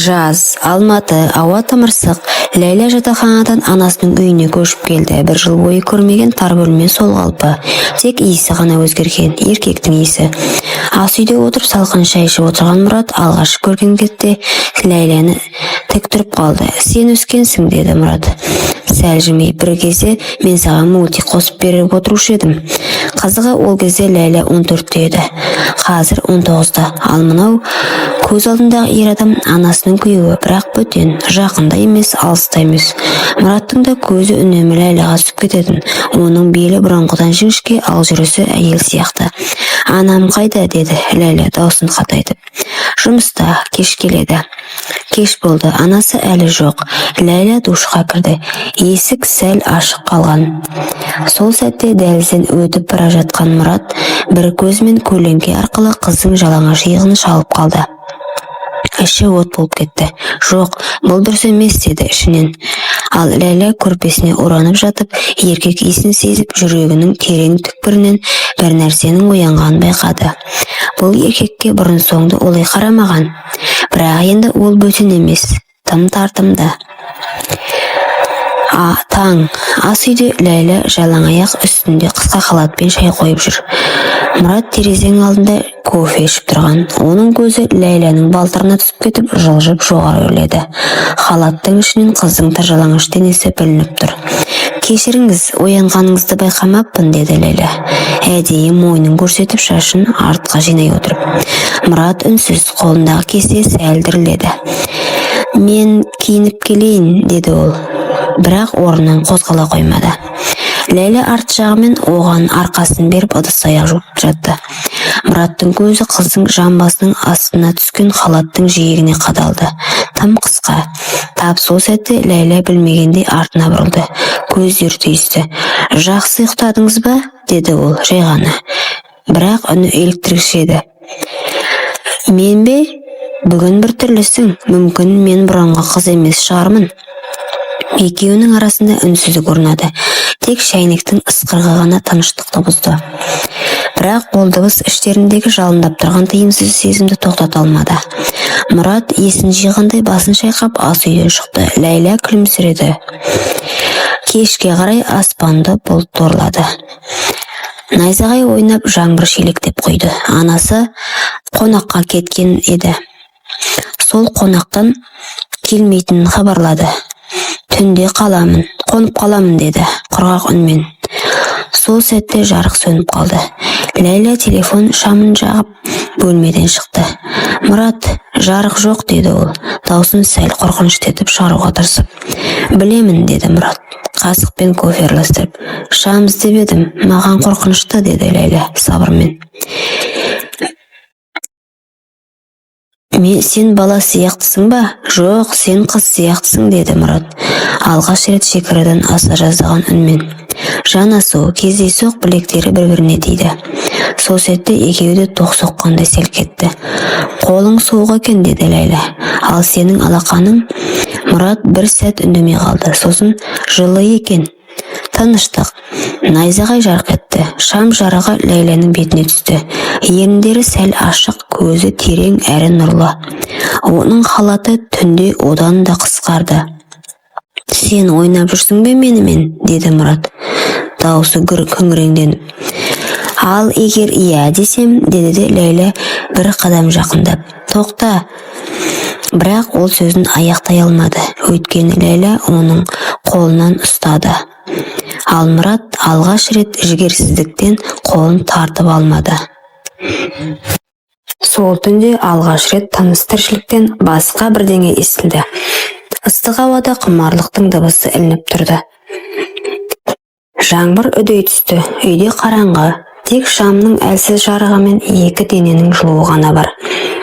Жаз, Алматы, ауа тымырсық. Ләйлә жатақханадан анасының үйіне көшіп келді. Бір жыл бойы көрмеген тар бөлме сол қалпы. Тек иісі ғана өзгерген, еркектің иісі. Ас үйде отырып салқын шай ішіп отырған Мұрат алғаш көрген кезде Ләйләні тік тұрып қалды. Сен өскенсің, деді Мұрат. Сәл жымиып, бір кезде мен саған мультик қосып беріп отырушы едім. Қызығы, ол кезде Ләйлә 14-те еді. Қазір 19-та. Ал мынау көз алдындағы ер адам анасының күйеуі, бірақ бөтен, жақында емес, алыста емес. Мұраттың да көзі үнемі Ләйләға түсіп кететін. Оның белі бұрынғыдан жіңішке, ал жүрісі әйел сияқты. Анам қайда, деді Ләйлә даусын қатайтып. Жұмыста, кеш келеді. Кеш болды, анасы әлі жоқ. Ләйлә душқа кірді. Есік сәл ашық қалған. Сол сәтте дәлізден өтіп бара жатқан Мұрат бір көзімен көлеңке арқылы қыздың жалаңаш иығын шалып қалды. Іші от болып кетті. Жоқ, бұл дұрыс емес, деді ішінен. Ал Ләйлә көрпесіне оранып жатып, еркек иісін сезіп, жүрегінің терең түкпірінен бір нәрсенің оянғанын байқады. Бұл еркекке бұрын соңды олай қарамаған. Бірақ енді ол бөтен емес, тым тартымды. Таң, ас үйде Ләйлә жалаңаяқ, үстінде қысқа халатпен шай қойып жүр. Мұрат терезенің алдында кофе ішіп тұрған. Оның көзі Ләйләнің балтырына түсіп кетіп, жылжып жоғары өрледі. Халаттың ішінен қыздың жалаңаш денесі білініп тұр. Кешіріңіз, оянғаныңызды байқамаппын, деді Ләйлә. Әдейі мойнын көрсетіп, шашын артқа жинай отырып. Мұрат үнсіз, қолындағы кесе сәл дірілдеді. Мен киініп келейін, деді ол. Бірақ орнынан қозғала қоймады. Ләйлә арт жағымен оған арқасын беріп ыдыс-аяқ жуып жатты. Мұраттың көзі қыздың жамбасының астына түскен халаттың жиегіне қадалды. Тым қысқа. Тап сол сәтте Ләйлә білмегендей артына бұрылды. Көздері түйісті. Жақсы ұйықтадыңыз ба, деді ол жай ғана. Бірақ үні еліктіргіш еді. Мен бе? Бүгін бір түрлісің. Мүмкін мен бұрынғы қыз емес шығармын. Екеуінің арасында үнсіздік орнады. Тек шәйнектің ысқырығы ғана тыныштықты бұзды. Бірақ ол дыбыс іштеріндегі жалындап тұрған тыйымсыз сезімді тоқтата алмады. Мұрат есін жиғандай басын шайқап ас үйден шықты. Ләйлә күлімсіреді. Кешке қарай аспанды бұлт торлады. Найзағай ойнап жаңбыр шелектеп құйды. Анасы қонаққа кеткен еді. Сол қонақтан келмейтінін хабарлады. Түнде қонып қаламын, деді құрғақ үнмен. Сол сәтте жарық сөніп қалды. Ләйлә телефон шамын жағып бөлмеден шықты. Мұрат, жарық жоқ, деді ол, даусын сәл қорқынышты етіп шығаруға тырысып. Білемін, деді Мұрат, қасықпен кофе араластырып. Шам іздеп едім, маған қорқынышты, деді Ләйлә сабырмен. Сен бала сияқтысың ба? Жоқ, сен қыз сияқтысың, деді Мұрат. Алғаш рет шекарадан аса жаздаған үнмен. Жанасу, кездейсоқ білектері бір-біріне тиді. Сол сәтте екеуі де тоқ соққандай селк етті. Қолың суық екен, деді Ләйлә. Ал сенің алақаның? Мұрат бір сәт үндемей қалды. Сосын жылы екен. Тыныштық. Найзағай жарқ етті. Шам жарығы Ләйләнің бетіне түсті. Еріндері сәл ашық, көзі терең әрі нұрлы. Оның халаты түнде одан да қысқарды. Сен ойнап жүрсің бе менімен, деді Мұрат. Даусы күңіреңденіп. Ал егер иә десем, деді де Ләйлә бір қадам жақындап. Тоқта. Бірақ ол сөзін аяқтай алмады. Өйткені Ләйлә оның қолынан ұстады. Ал Мұрат алғаш рет жігерсіздіктен қолын тартып алмады. Сол түнде алғаш рет тыныс тіршіліктен басқа бірдеңе естілді. Ыстық ауада құмарлықтың дыбысы ілініп тұрды. Жаңбыр үдей түсті. Үйде қараңғы. Тек шамның әлсіз жарығымен екі дененің жылуы ғана бар.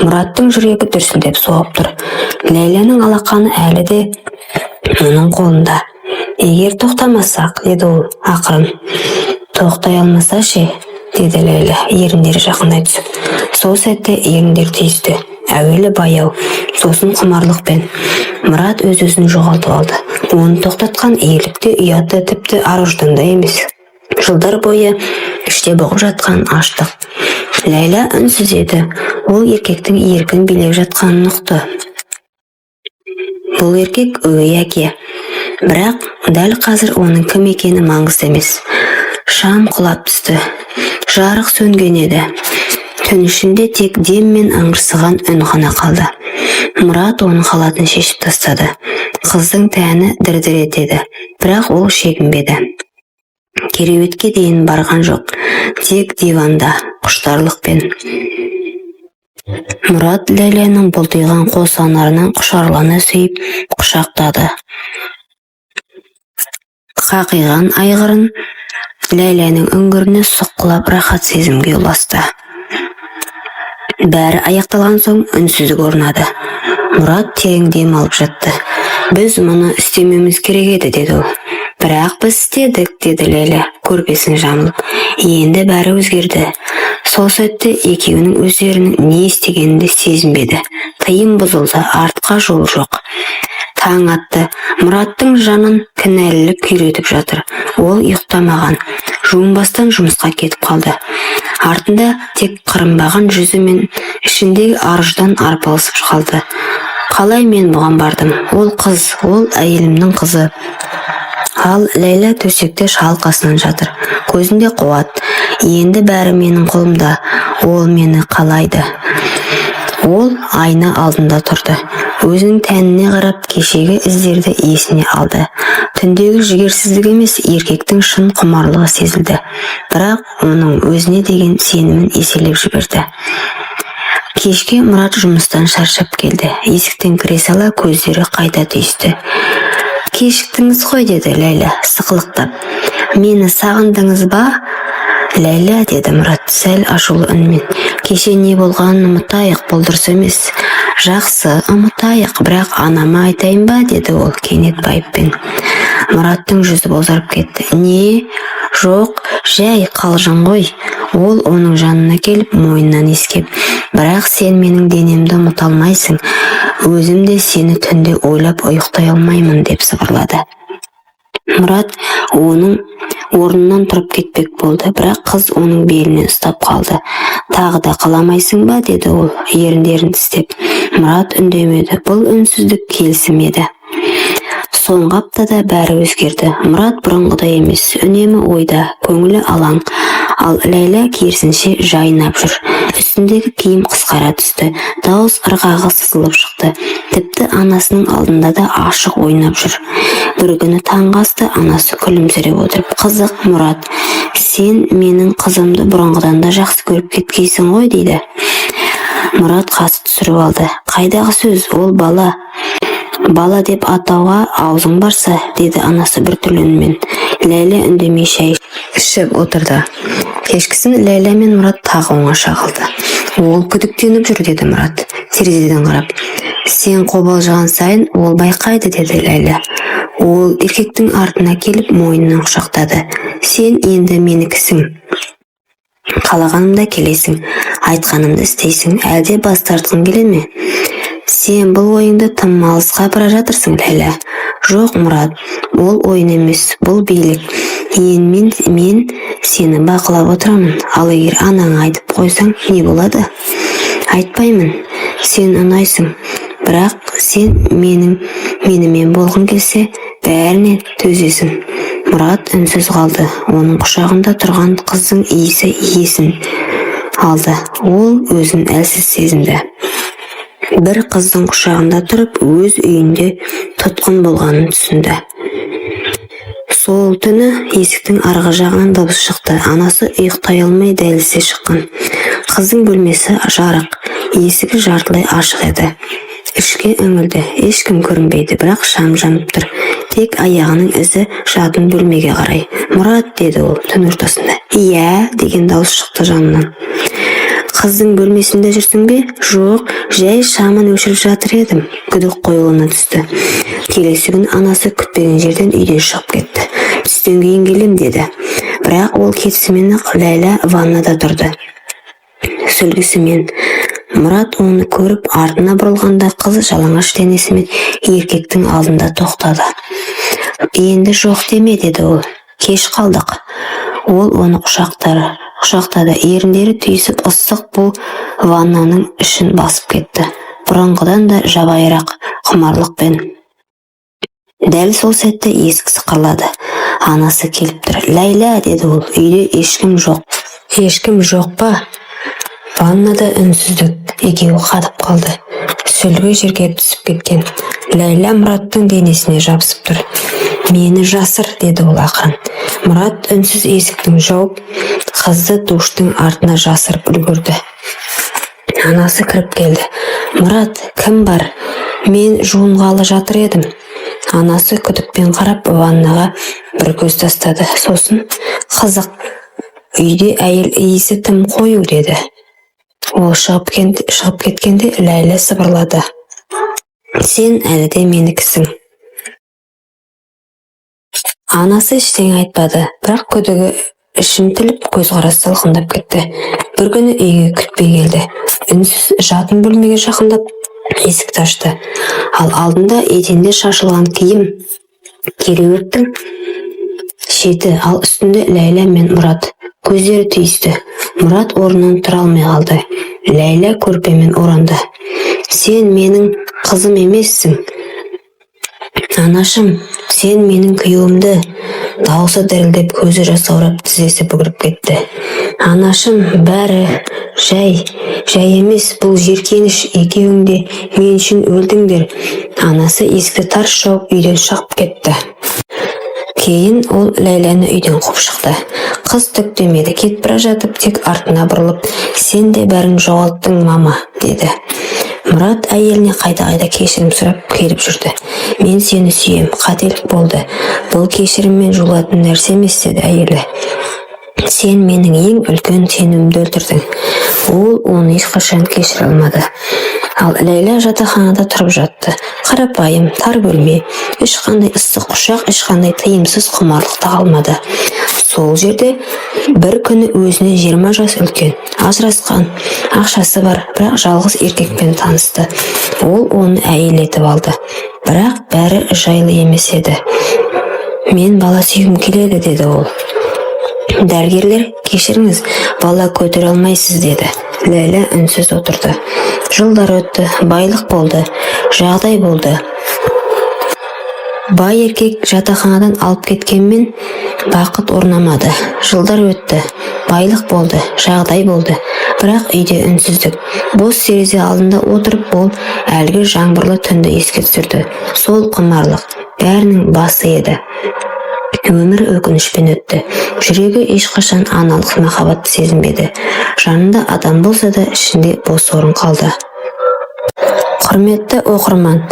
Мұраттың жүрегі дүрсілдеп соғып тұр. Ләйләнің алақаны әлі де оның қолында. Егер тоқтамасақ, деді ол ақырын. Тоқтай алмаса ше, деді Ләйлә, еріндері жақындай түсіп. Сол сәтте еріндер түйісті. Әуелі баяу, сосын құмарлықпен. Мұрат өз-өзін жоғалтып алды. Оны тоқтатқан иелікте ұяты, тіпті ар-ұжданда емес. Жылдар бойы іште бұғып жатқан аштық. Ләйлә үнсіз еді. Ол еркектің еркін билеп жатқанын ұқты. Бұл еркек өгей әке. Бірақ дәл қазір оның кім екені маңызды емес. Шам құлап түсті. Жарық сөнген еді. Түн ішінде тек дем мен ыңырсыған үн ғана қалды. Мұрат оның халатын шешіп тастады. Қыздың тәні дір-дір етеді, бірақ ол шегінбеді. Кереуетке дейін барған жоқ, тек диванда құштарлықпен. Мұрат Ләйләнің бұлтиған қос анарынан құшарлана сүйіп құшақтады. Қақиған айғырын Ләйләнің үңгіріне соққылап рахат сезімге ұласты. Бәрі аяқталған соң үнсіздік орнады. Мұрат терең дем алып жатты. Біз мұны істемеміз керек еді, деді ол. Бірақ біз істедік, деді Ләйлә, көрпесін жамылып. Енді бәрі өзгерді. Сол сәтте екеуінің өздерінің не істегенін сезінбеді. Тыйым бұзылды, артқа жол жоқ. Таң атты. Мұраттың жанын кінәлілік күйретіп жатыр. Ол ұйықтамаған. Жуынбастан жұмысқа кетіп қалды. Артында тек қырынбаған жүзі мен ішіндегі арыждан арпалысып қалды. Қалай мен бұған бардым? Ол қыз, ол әйелімнің қызы. Ал Ләйлә төсекте шалқасынан жатыр. Көзінде қуат. Енді бәрі менің қолымда. Ол мені қалайды. Ол айна алдында тұрды. Өзінің тәніне қарап кешегі іздерді есіне алды. Түндегі жігерсіздік емес, еркектің шын құмарлығы сезілді. Бірақ оның өзіне деген сенімін еселеп жіберді. Кешке Мұрат жұмыстан шаршап келді. Есіктен кіре сала көздері қайта түйісті. Кешіктіңіз ғой, деді Ләйлә сықылықтап. Мені сағындыңыз ба? Ләйлә, деді Мұрат сәл ашулы үнмен. Кеше не болғанын ұмытайық, бұл дұрыс емес. Жақсы, ұмытайық, бірақ анама айтайын ба, деді ол кенет байыппен. Мұраттың жүзі бозарып кетті. Не? Жоқ, жай қалжың ғой. Ол оның жанына келіп мойнынан иіскеп. Бірақ сен менің денемді ұмыта алмайсың. Өзім де сені түнде ойлап ұйықтай алмаймын, деп сыбырлады. Мұрат оның орнынан тұрып кетпек болды, бірақ қыз оның белінен ұстап қалды. Тағы да қаламайсың ба, деді ол еріндерін тістеп. Мұрат үндемеді. Бұл үнсіздік келісім еді. Соңғы аптада бәрі өзгерді. Мұрат бұрынғыдай емес, үнемі ойда, көңілі алаң. Ал Ләйлә керісінше жайнап жүр. Үстіндегі киім қысқара түсті. Дауыс ырғағы сызылып шықты. Тіпті анасының алдында да ашық ойнап жүр. Бір күні таңғы асты, анасы күлімсіреп отырып, қызық, Мұрат, сен менің қызымды бұрынғыдан да жақсы көріп кеткейсің ғой, дейді. Мұрат қасы түсіріп алды. Қайдағы сөз, ол бала. Бала деп атауға аузың барса, деді анасы бір түрлі үнмен. Ләйлә үндемей шай ішіп отырды. Кешкісін Ләйлә мен Мұрат тағы оңаша қалды. Ол күдіктеніп жүр, деді Мұрат терезеден қарап. Сен қобалжыған сайын ол байқайды, деді Ләйлә. Ол еркектің артына келіп мойнынан құшақтады. Сен енді менікісің. Қалағанымда келесің, айтқанымды істейсің, әлде бас тартқың келе ме? Сен бұл ойыңды тым алысқа бара жатырсың, Ләйлә. Жоқ, Мұрат, ол ойын емес, бұл билік. Мен сені бақылап отырамын. Ал егер анаңа айтып қойсаң, не болады? Айтпаймын, сен ұнайсың. Бірақ сен менімен болғың келсе, бәріне төзесің. Мұрат үнсіз қалды. Оның құшағында тұрған қыздың иісі есін алды. Ол өзін әлсіз сезінді. Бір қыздың құшағында тұрып, өз үйінде тұтқын болғанын түсінді. Сол түні есіктің арғы жағынан дыбыс шықты. Анасы ұйықтай алмай дәлізге шыққан. Қыздың бөлмесі жарық, есігі жартылай ашық еді. Ішке үңілді, ешкім көрінбейді, бірақ шам жанып тұр. Тек аяғының ізі жатын бөлмеге қарай. Мұрат, деді ол түн ортасында. Иә, деген дауыс шықты жанынан. Қыздың бөлмесінде жүрсің бе? Жоқ, жай шамын өшіріп жатыр едім. Күдік қоюлана түсті. Келесі күн анасы күтпеген жерден үйден шығып кетті. Түстен кейін келем, деді. Бірақ ол кетісімен Ләйлә ваннада тұрды. Сүлгісімен. Мұрат оны көріп, артына бұрылғанда қыз жалаңаш денесімен еркектің алдында тоқтады. Енді жоқ деме, деді ол. Кеш қалдық. Ол оны құшақтады. Еріндері түйісіп, ыстық бұл ваннаның ішін басып кетті. Бұрынғыдан да жабайырақ, құмарлықпен. Дәл сол сәтте есік сықырлады. Анасы келіп тұр. «Ләйла», деді ол, «үйде ешкім жоқ». «Ешкім жоқ па?» Ваннада үнсіздік. Екеуі қатып қалды. Сүлгі жерге түсіп кеткен. Ләйла Мұраттың денесіне жабысып тұр. «Мені жасыр», деді ол ақырын. Мұрат үнсіз есіктің жауып, қызды душтың артына жасырып үлгірді. Анасы кіріп келді. «Мұрат, кім бар? Мен жуынғалы жатыр едім». Анасы күдікпен қарап ваннаға бір көз тастады. Сосын, «Қызық, үйде әйел иісі тым қою», деді. Ол шығып кеткенде Ләйла сыбырлады. «Сен әлі де менікісің». Анасы ештеңе айтпады, бірақ күдігі ішін тіліп, көзқарасы салқындап кетті. Бір күні үйге күтпей келді. Үнсіз жатын бөлмеге жақындап, есікті ашты. Ал алдында еденде шашылған киім, кереуеттің шеті, ал үстінде Ләйла мен Мұрат. Көздері түйісті. Мұрат орнынан тұра алмай қалды. Ләйла көрпемен оранды. «Сен менің қызым емессің. Анашым, сен менің күйеуімді». Дауысы дірілдеп, көзі жасаурап, тізесі бүгіріп кетті. «Анашым, бәрі жай емес, бұл жеркеніш, екеуің де мен үшін өлдіңдер». Анасы есікті тарс жауып, үйден шығып кетті. Кейін ол Ләйләні үйден қуып шықты. Қыз түк демеді, кетіп бара жатып, тек артына бұрылып, «Сен де бәрін жоғалттың, мама», деді. Мұрат әйеліне қайта-қайта кешірім сұрап келіп жүрді. «Мен сені сүйем, қателік болды. Бұл кешіріммен жуылатын нәрсе емес», деді әйелі. «Сен менің ең үлкен сенімімді өлтірдің». Ол оны ешқашан кешіре алмады. Ал Ләйла жатақханада тұрып жатты. Қарапайым, тар бөлме, ешқандай ыстық құшақ, ешқандай тыйымсыз құмарлық та қалмады. Сол жерде бір күні өзіне 20 жас үлкен, ажырасқан, ақшасы бар, бірақ жалғыз еркекпен танысты. Ол оны әйел етіп алды. Бірақ бәрі жайлы емес еді. «Мен бала сүйгім келеді», деді ол. «Дәрігерлер, кешіріңіз, бала көтере алмайсыз», деді. Ләйла үнсіз отырды. Жылдар өтті, байлық болды, жағдай болды. Бай еркек жатақханадан алып кеткенмен бақыт орнамады. Жылдар өтті, байлық болды, жағдай болды. Бірақ үйде үнсіздік. Бос терезе алдында отырып, ол әлгі жаңбырлы түнді еске түсірді. Сол құмарлық бәрінің басы еді. Өмір өкінішпен өтті. Жүрегі ешқашан аналық махаббатты сезінбеді. Жанында адам болса да, ішінде бос орын қалды. Құрметті оқырман,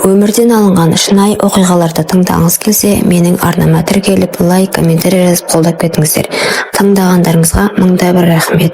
өмірден алынған шынайы оқиғаларды тыңдағыңыз келсе, менің арнама тіркеліп, лайк, комментарий жазып қолдап кетіңіздер. Тыңдағандарыңызға мыңда бір рахмет.